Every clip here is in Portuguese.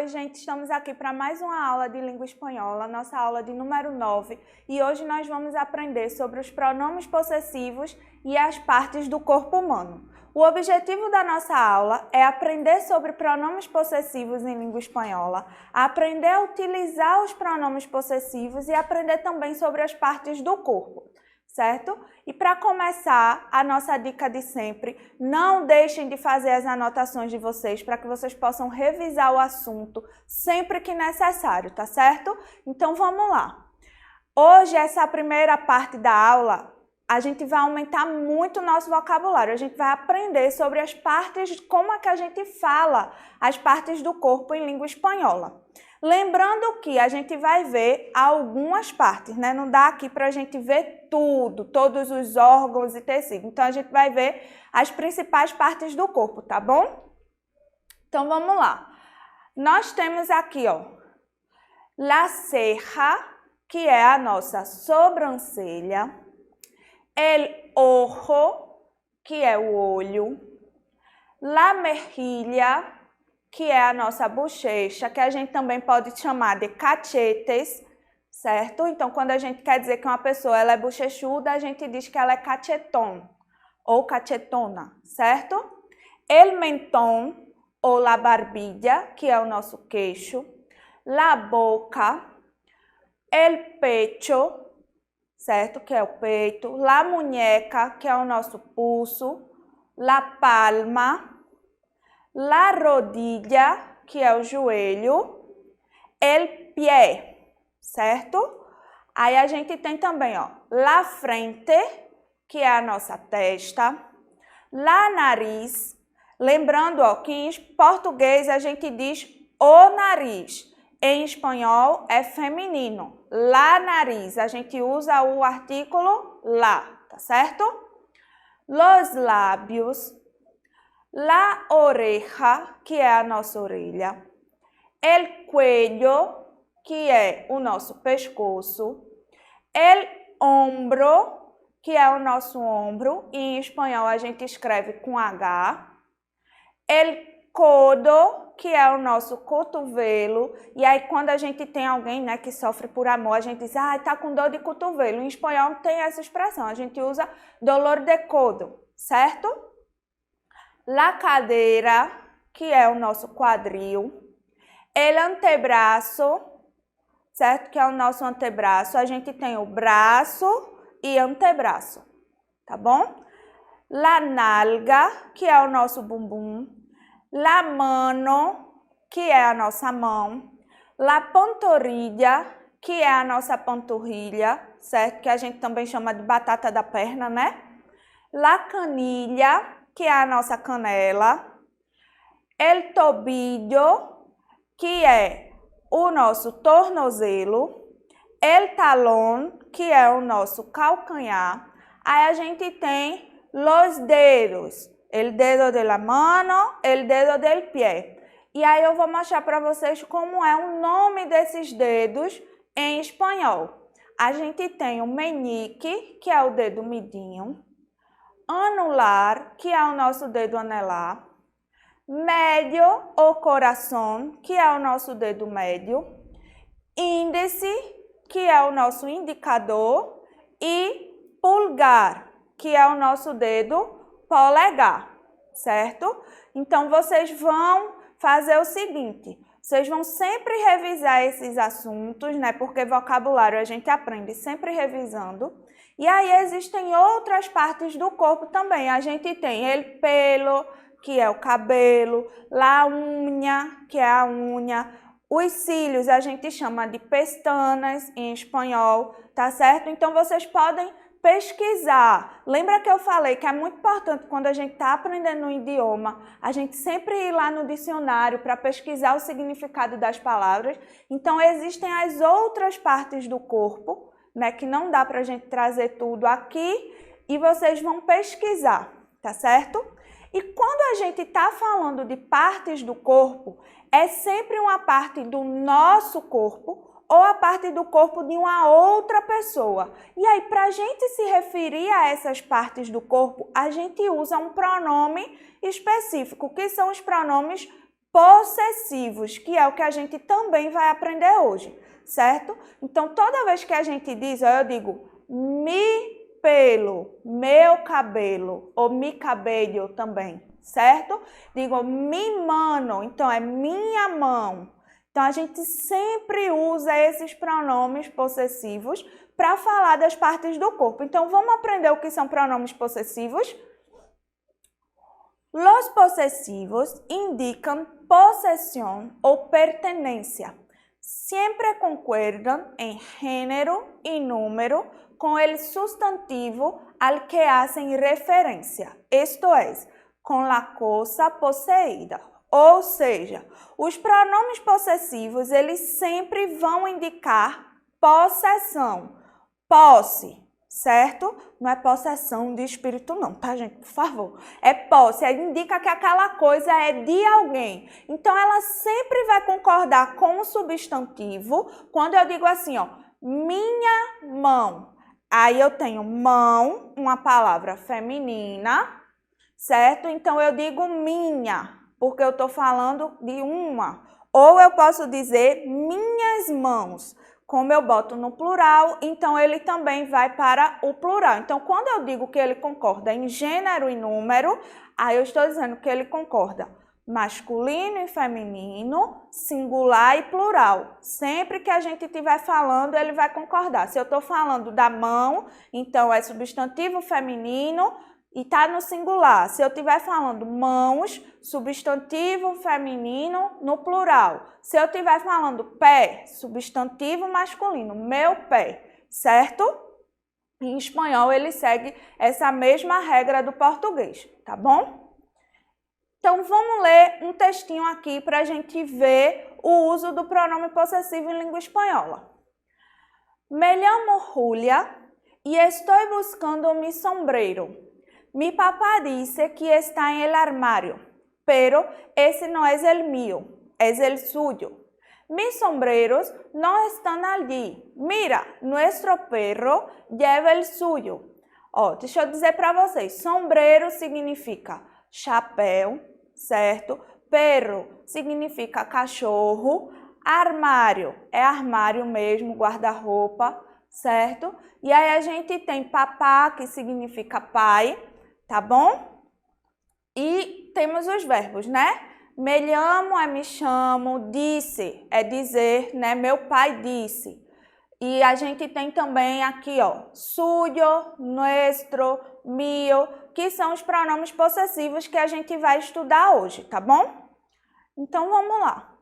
Oi, gente, estamos aqui para mais uma aula de língua espanhola, nossa aula de número 9, e hoje nós vamos aprender sobre os pronomes possessivos e as partes do corpo humano. O objetivo da nossa aula é aprender sobre pronomes possessivos em língua espanhola, aprender a utilizar os pronomes possessivos e aprender também sobre as partes do corpo. Certo? E para começar, a nossa dica de sempre, não deixem de fazer as anotações de vocês para que vocês possam revisar o assunto sempre que necessário, tá certo? Então vamos lá. Hoje, essa primeira parte da aula, a gente vai aumentar muito o nosso vocabulário, a gente vai aprender sobre as partes, como é que a gente fala as partes do corpo em língua espanhola. Lembrando que a gente vai ver algumas partes, né? Não dá aqui para a gente ver tudo, todos os órgãos e tecidos. Então, a gente vai ver as principais partes do corpo, tá bom? Então, vamos lá. Nós temos aqui, ó, la ceja, que é a nossa sobrancelha, el ojo, que é o olho, la mejilla, que é a nossa bochecha, que a gente também pode chamar de cachetes, certo? Então, quando a gente quer dizer que uma pessoa ela é bochechuda, a gente diz que ela é cachetón ou cachetona, certo? El mentón ou la barbilla, que é o nosso queixo, la boca, el pecho, certo? Que é o peito, la muñeca, que é o nosso pulso, la palma, la rodilla, que é o joelho, el pie, certo? Aí a gente tem também, ó, la frente, que é a nossa testa, la nariz, lembrando, ó, que em português a gente diz o nariz, em espanhol é feminino, la nariz, a gente usa o artículo la, tá certo? Los lábios, la oreja, que é a nossa orelha, el cuello, que é o nosso pescoço, el hombro, que é o nosso ombro, e em espanhol a gente escreve com H, el codo, que é o nosso cotovelo, e aí quando a gente tem alguém, né, que sofre por amor, a gente diz, tá com dor de cotovelo, em espanhol não tem essa expressão, a gente usa dolor de codo, certo? La cadera, que é o nosso quadril, el antebraço, certo? Que é o nosso antebraço. A gente tem o braço e antebraço, tá bom? La nalga, que é o nosso bumbum, la mano, que é a nossa mão, la pantorrilha, que é a nossa panturrilha, certo? Que a gente também chama de batata da perna, né? La canilha, que é a nossa canela, el tobillo, que é o nosso tornozelo, el talón, que é o nosso calcanhar. Aí a gente tem los dedos, el dedo de la mano, el dedo del pie. E aí eu vou mostrar para vocês como é o nome desses dedos em espanhol. A gente tem o meñique, que é o dedo midinho, anular, que é o nosso dedo anelar, médio ou coração, que é o nosso dedo médio, índice, que é o nosso indicador, e pulgar, que é o nosso dedo polegar, certo? Então, vocês vão fazer o seguinte, vocês vão sempre revisar esses assuntos, né? Porque vocabulário a gente aprende sempre revisando. E aí existem outras partes do corpo também. A gente tem el pelo, que é o cabelo, la unha, que é a unha. Os cílios a gente chama de pestanas em espanhol, tá certo? Então vocês podem pesquisar. Lembra que eu falei que é muito importante quando a gente está aprendendo um idioma, a gente sempre ir lá no dicionário para pesquisar o significado das palavras. Então existem as outras partes do corpo, né, que não dá para a gente trazer tudo aqui e vocês vão pesquisar, tá certo? E quando a gente está falando de partes do corpo, é sempre uma parte do nosso corpo ou a parte do corpo de uma outra pessoa. E aí, para a gente se referir a essas partes do corpo, a gente usa um pronome específico, que são os pronomes possessivos, que é o que a gente também vai aprender hoje, certo? Então, toda vez que a gente diz, eu digo mi pelo, meu cabelo, ou mi cabello também, certo? Digo mi mano, então é minha mão. Então, a gente sempre usa esses pronomes possessivos para falar das partes do corpo. Então, vamos aprender o que são pronomes possessivos? Los posesivos indican posesión o pertenencia. Siempre concuerdan en género y número con el sustantivo al que hacen referencia, esto es, con la cosa poseída. Ou seja, os pronomes possessivos, eles sempre vão indicar possessão, posse, certo? Não é possessão de espírito não, tá, gente? Por favor. É posse, indica que aquela coisa é de alguém. Então, ela sempre vai concordar com o substantivo quando eu digo assim, ó, minha mão. Aí eu tenho mão, uma palavra feminina, certo? Então, eu digo minha, porque eu estou falando de uma. Ou eu posso dizer minhas mãos. Como eu boto no plural, então ele também vai para o plural. Então, quando eu digo que ele concorda em gênero e número, aí eu estou dizendo que ele concorda masculino e feminino, singular e plural. Sempre que a gente estiver falando, ele vai concordar. Se eu estou falando da mão, então é substantivo feminino e está no singular. Se eu estiver falando mãos, substantivo feminino no plural. Se eu estiver falando pé, substantivo masculino, meu pé, certo? Em espanhol, ele segue essa mesma regra do português, tá bom? Então, vamos ler um textinho aqui para a gente ver o uso do pronome possessivo em língua espanhola. Me llamo Julia y estoy buscando mi sombrero. Mi papá dice que está en el armario, pero ese no es el mío, es el suyo. Mis sombreros no están allí. Mira, nuestro perro lleva el suyo. Ó, deixa eu dizer para vocês, sombreiro significa chapéu, certo? Perro significa cachorro. Armário é armário mesmo, guarda-roupa, certo? E aí a gente tem papá, que significa pai, tá bom? E temos os verbos, né? Me llamo é me chamo, disse é dizer, né? Meu pai disse. E a gente tem também aqui, ó, suyo, nuestro, mío, que são os pronomes possessivos que a gente vai estudar hoje, tá bom? Então, vamos lá.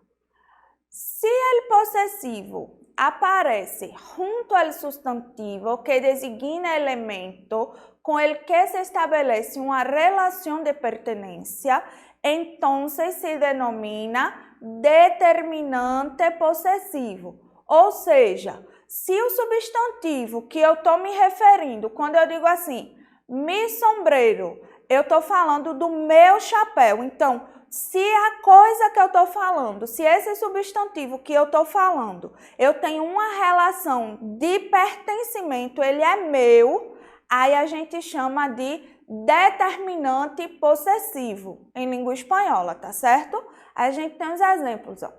Se el possessivo aparece junto al sustantivo que designa elemento con el que se establece una relación de pertenencia, entonces se denomina determinante possessivo. Ou seja, se o substantivo que eu estou me referindo, quando eu digo assim, mi sombrero, eu estou falando do meu chapéu. Então, se a coisa que eu estou falando, se esse substantivo que eu estou falando, eu tenho uma relação de pertencimento, ele é meu, aí a gente chama de determinante possessivo em língua espanhola, tá certo? A gente tem os exemplos, ó.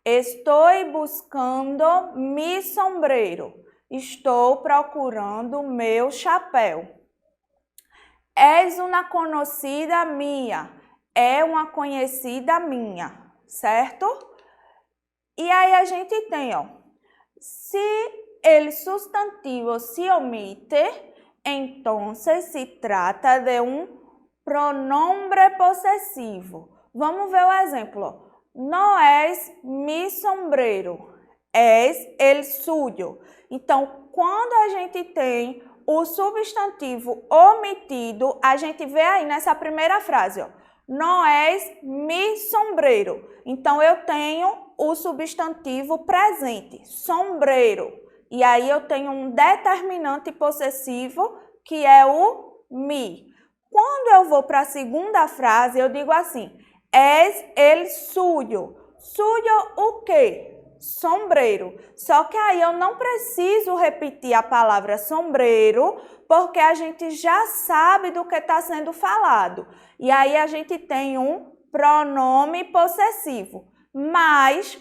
Estou buscando mi sombrero. Estou procurando meu chapéu. És uma conhecida minha. É uma conhecida minha, certo? E aí a gente tem, ó. Se el sustantivo se omite, entonces se trata de um pronombre possessivo. Vamos ver o exemplo, ó. No es mi sombrero, es el suyo. Então, quando a gente tem o substantivo omitido, a gente vê aí nessa primeira frase, ó. No es mi sombrero. Então, eu tenho o substantivo presente, sombrero. E aí, eu tenho um determinante possessivo, que é o mi. Quando eu vou para a segunda frase, eu digo assim, es el suyo. Suyo o quê? Sombrero. Só que aí eu não preciso repetir a palavra sombrero, porque a gente já sabe do que está sendo falado. E aí a gente tem um pronome possessivo, mas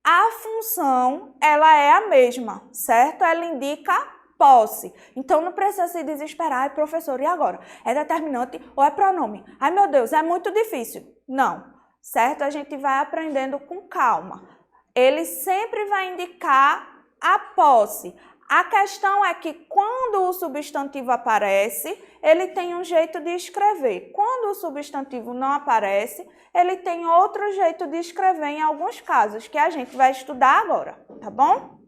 a função, ela é a mesma, certo? Ela indica posse. Então, não precisa se desesperar. Ai, professor, e agora? É determinante ou é pronome? Ai, meu Deus, é muito difícil. Não, certo? A gente vai aprendendo com calma. Ele sempre vai indicar a posse. A questão é que quando o substantivo aparece, ele tem um jeito de escrever. Quando o substantivo não aparece, ele tem outro jeito de escrever em alguns casos, que a gente vai estudar agora, tá bom?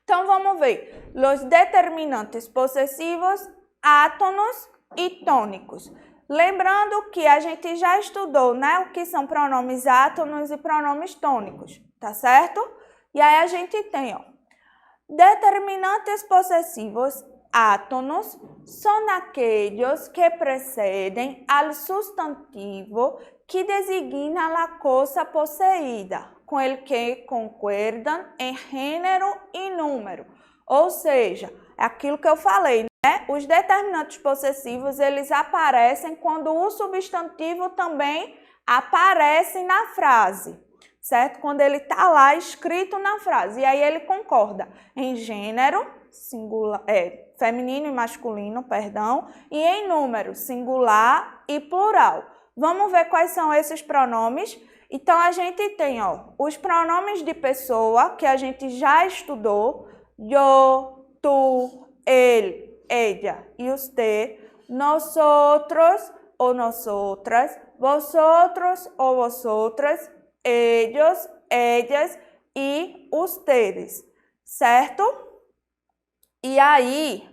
Então, vamos ver. Los determinantes possessivos, átonos e tônicos. Lembrando que a gente já estudou, né, o que são pronomes átonos e pronomes tônicos, tá certo? E aí a gente tem, ó, determinantes possessivos, átonos, são aqueles que precedem al sustantivo que designa a cosa posseída, com el que concuerdan em gênero e número. Ou seja, é aquilo que eu falei, né? Os determinantes possessivos, eles aparecem quando o substantivo também aparece na frase, certo? Quando ele está lá escrito na frase. E aí ele concorda em gênero, singular, feminino e masculino, perdão, e em número, singular e plural. Vamos ver quais são esses pronomes. Então, a gente tem, ó, os pronomes de pessoa, que a gente já estudou, yo, tu, ele, ella e usted, nosotros ou nosotras, vosotros ou vosotras, ellos, ellas e ustedes, certo? E aí,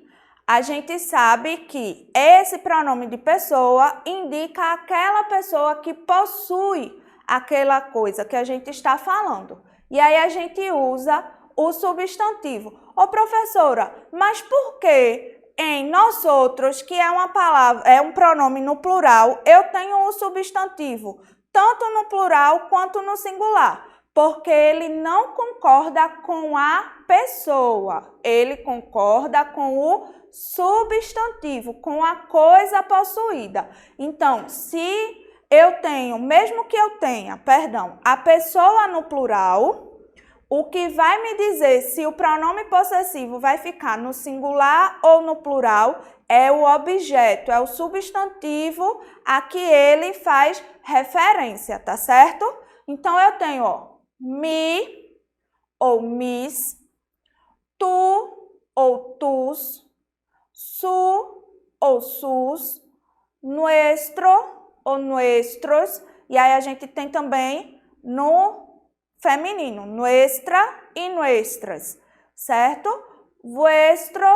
a gente sabe que esse pronome de pessoa indica aquela pessoa que possui aquela coisa que a gente está falando. E aí a gente usa o substantivo. Ô professora, mas por que em nós outros, que é uma palavra, é um pronome no plural, eu tenho o substantivo, tanto no plural quanto no singular? Porque ele não concorda com a pessoa, ele concorda com o substantivo, com a coisa possuída. Então, se eu tenho, mesmo que eu tenha, a pessoa no plural, o que vai me dizer se o pronome possessivo vai ficar no singular ou no plural é o objeto, é o substantivo a que ele faz referência, tá certo? Então, eu tenho, ó, mi ou mis, tu ou tus, su ou sus, nuestro ou nuestros, e aí a gente tem também no feminino, nuestra e nuestras, certo? Vuestro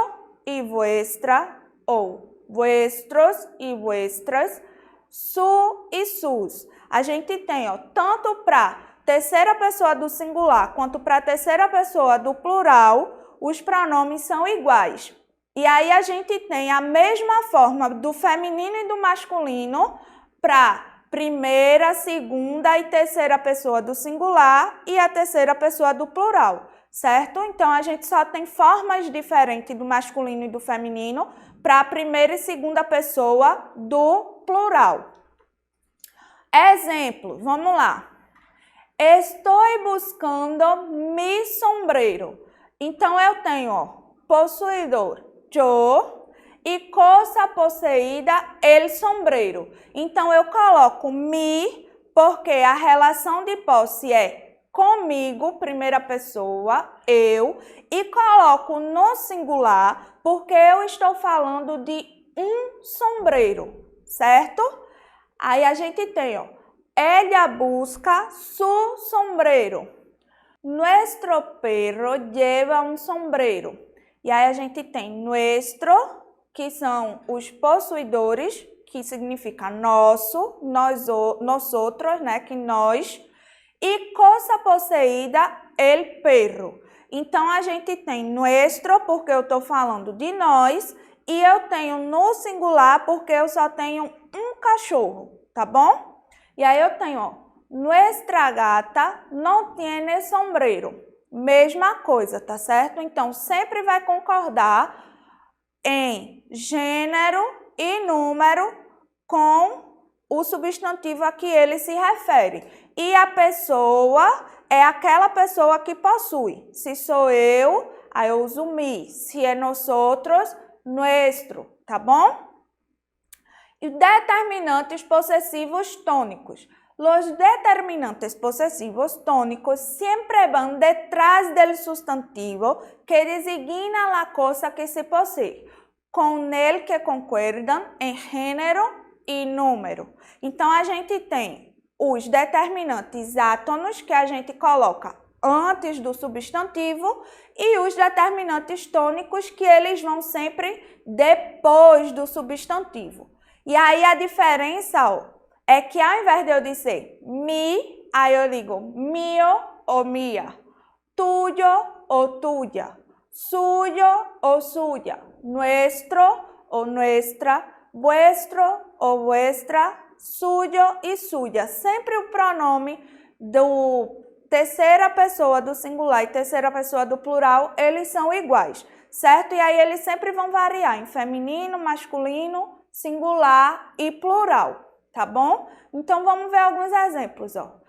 e vuestra, ou vuestros e vuestras, su e sus. A gente tem, ó, tanto para terceira pessoa do singular quanto para a terceira pessoa do plural, os pronomes são iguais. E aí a gente tem a mesma forma do feminino e do masculino para primeira, segunda e terceira pessoa do singular e a terceira pessoa do plural, certo? Então, a gente só tem formas diferentes do masculino e do feminino para a primeira e segunda pessoa do plural. Exemplo, vamos lá. Estou buscando mi sombrero. Então, eu tenho, ó, possuidor, yo, e coisa possuída, el sombrero. Então, eu coloco mi, porque a relação de posse é comigo, primeira pessoa, eu, e coloco no singular, porque eu estou falando de um sombreiro, certo? Aí a gente tem, ó, ella busca su sombrero. Nuestro perro lleva un sombrero. E aí a gente tem nuestro, que são os possuidores, que significa nosso, nós outros, né, que nós, e coisa possuída, el perro. Então, a gente tem nuestro, porque eu estou falando de nós, e eu tenho no singular, porque eu só tenho um cachorro, tá bom? E aí eu tenho, ó, nuestra gata no tiene sombrero. Mesma coisa, tá certo? Então, sempre vai concordar em gênero e número com o substantivo a que ele se refere. E a pessoa é aquela pessoa que possui. Se sou eu, aí eu uso mi. Se é nosotros, nuestro, tá bom? E determinantes possessivos tônicos. Los determinantes posesivos tónicos siempre van detrás del sustantivo que designa la cosa que se posee, con el que concuerdan em gênero e número. Então, a gente tem os determinantes átonos que a gente coloca antes do substantivo e os determinantes tônicos que eles vão sempre depois do substantivo. E aí a diferença, ó, é que ao invés de eu dizer mi, aí eu digo mio ou mia, tuyo ou tuya, suyo ou suya, nuestro ou nuestra, vuestro ou vuestra, suyo e suya. Sempre o pronome do terceira pessoa do singular e terceira pessoa do plural, eles são iguais, certo? E aí eles sempre vão variar em feminino, masculino, singular e plural, tá bom? Então, vamos ver alguns exemplos, ó.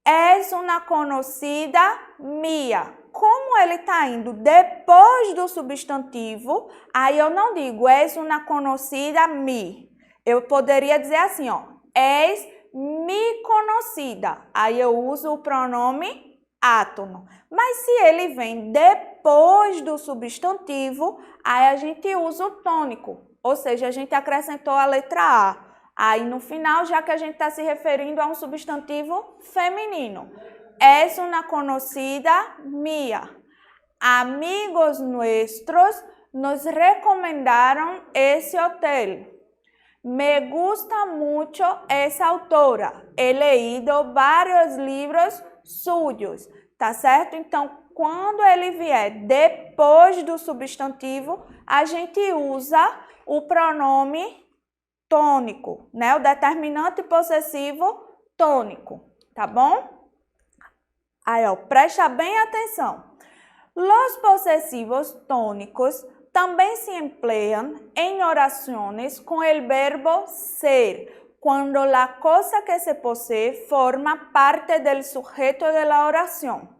Es una conocida mía. Como ele está indo depois do substantivo, aí eu não digo es una conocida mi. Eu poderia dizer assim, ó, es mi conocida. Aí eu uso o pronome átono. Mas se ele vem depois do substantivo, aí a gente usa o tônico. Ou seja, a gente acrescentou a letra A. Aí no final, já que a gente está se referindo a um substantivo feminino. Es una conocida mía. Amigos nuestros nos recomendaron ese hotel. Me gusta mucho esa autora. He leído varios libros suyos. Tá certo? Então, quando ele vier depois do substantivo, a gente usa o pronome tônico, né? O determinante possessivo tônico, tá bom? Aí, ó, presta bem atenção. Los posesivos tônicos também se emplean en oraciones con el verbo ser, cuando la cosa que se posee forma parte del sujeto de la oración.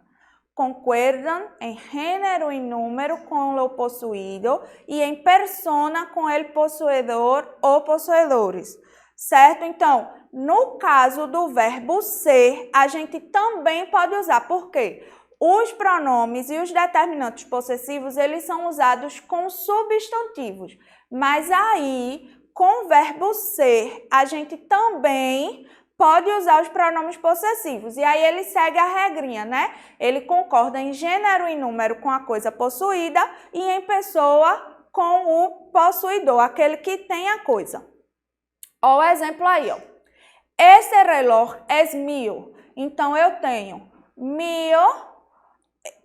Concuerdan en género y número con lo posuído e em persona com el possuidor ou possuidores, certo? Então, no caso do verbo ser, a gente também pode usar. Por quê? Os pronomes e os determinantes possessivos, eles são usados com substantivos. Mas aí, com o verbo ser, a gente também pode usar os pronomes possessivos. E aí ele segue a regrinha, né? Ele concorda em gênero e número com a coisa possuída e em pessoa com o possuidor, aquele que tem a coisa. Ó o exemplo aí, ó. Esse reloj es mío. Então, eu tenho mío,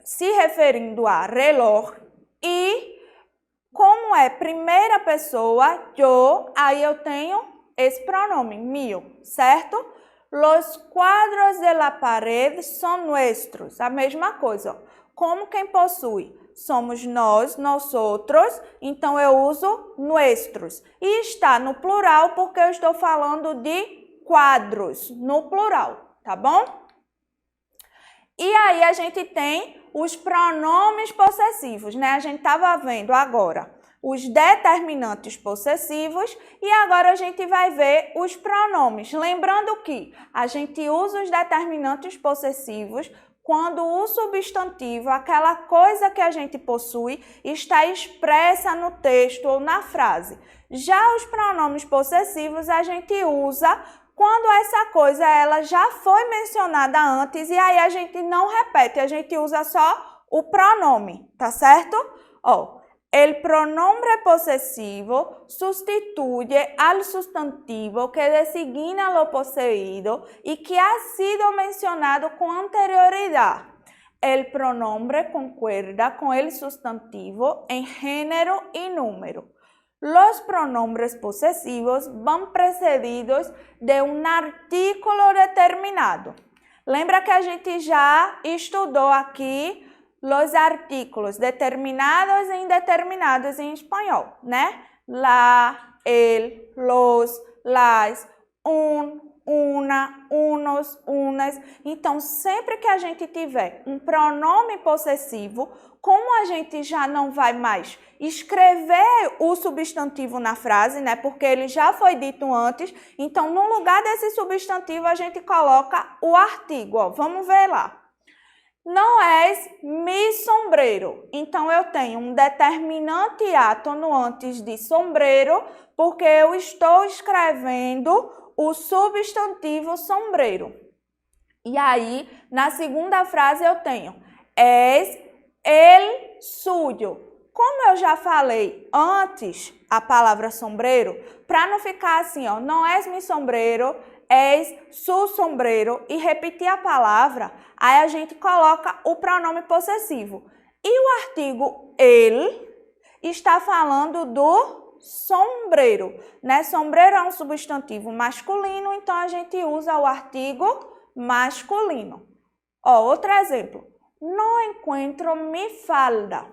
se referindo a reloj, e como é primeira pessoa, eu, aí eu tenho esse pronome, mío, certo? Los cuadros de la pared son nuestros. A mesma coisa, ó. Como quem possui? Somos nós, nosotros, então eu uso nuestros. E está no plural porque eu estou falando de quadros, no plural, tá bom? E aí a gente tem os pronomes possessivos, né? A gente estava vendo agora os determinantes possessivos e agora a gente vai ver os pronomes. Lembrando que a gente usa os determinantes possessivos quando o substantivo, aquela coisa que a gente possui, está expressa no texto ou na frase. Já os pronomes possessivos a gente usa quando essa coisa ela já foi mencionada antes e aí a gente não repete, a gente usa só o pronome, tá certo? Ó. El pronombre posesivo sustituye al sustantivo que designa lo poseído y que ha sido mencionado con anterioridad. El pronombre concuerda con el sustantivo en género y número. Los pronombres posesivos van precedidos de un artículo determinado. Lembra que a gente já estudou aqui los artículos determinados e indeterminados em espanhol, né? La, el, los, las, una, unos, unas. Então, sempre que a gente tiver um pronome possessivo, como a gente já não vai mais escrever o substantivo na frase, né? Porque ele já foi dito antes, então no lugar desse substantivo a gente coloca o artigo, ó. Vamos ver lá. Não és mi sombreiro. Então eu tenho um determinante átono antes de sombreiro, porque eu estou escrevendo o substantivo sombreiro. E aí, na segunda frase eu tenho es el suyo. Como eu já falei antes a palavra sombreiro, para não ficar assim, ó, não és mi sombreiro, és su sombreiro, e repetir a palavra, aí a gente coloca o pronome possessivo. E o artigo el está falando do sombreiro, né? Sombreiro é um substantivo masculino, então a gente usa o artigo masculino. Ó, outro exemplo. No encuentro mi falda.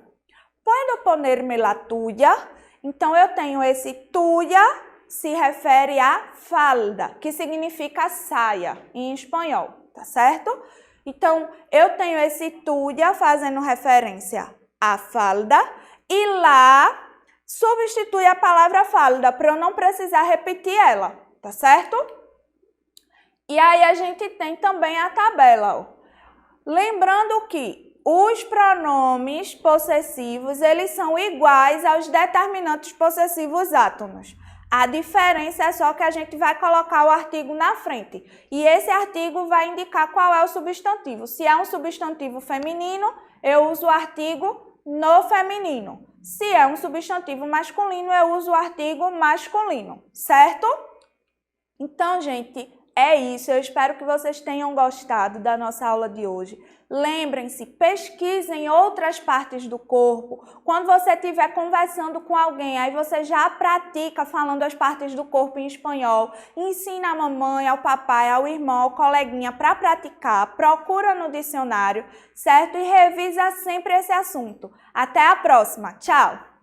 Puedo ponerme la tuya? Então eu tenho esse tuya, se refere a falda, que significa saia em espanhol, tá certo? Então eu tenho esse tuya fazendo referência à falda e lá substitui a palavra falda para eu não precisar repetir ela, tá certo? E aí a gente tem também a tabela, ó. Lembrando que os pronomes possessivos, eles são iguais aos determinantes possessivos átonos. A diferença é só que a gente vai colocar o artigo na frente. E esse artigo vai indicar qual é o substantivo. Se é um substantivo feminino, eu uso o artigo no feminino. Se é um substantivo masculino, eu uso o artigo masculino, certo? Então, gente, é isso. Eu espero que vocês tenham gostado da nossa aula de hoje. Lembrem-se, pesquisem outras partes do corpo. Quando você estiver conversando com alguém, aí você já pratica falando as partes do corpo em espanhol. Ensina a mamãe, ao papai, ao irmão, ao coleguinha para praticar. Procura no dicionário, certo? E revisa sempre esse assunto. Até a próxima. Tchau!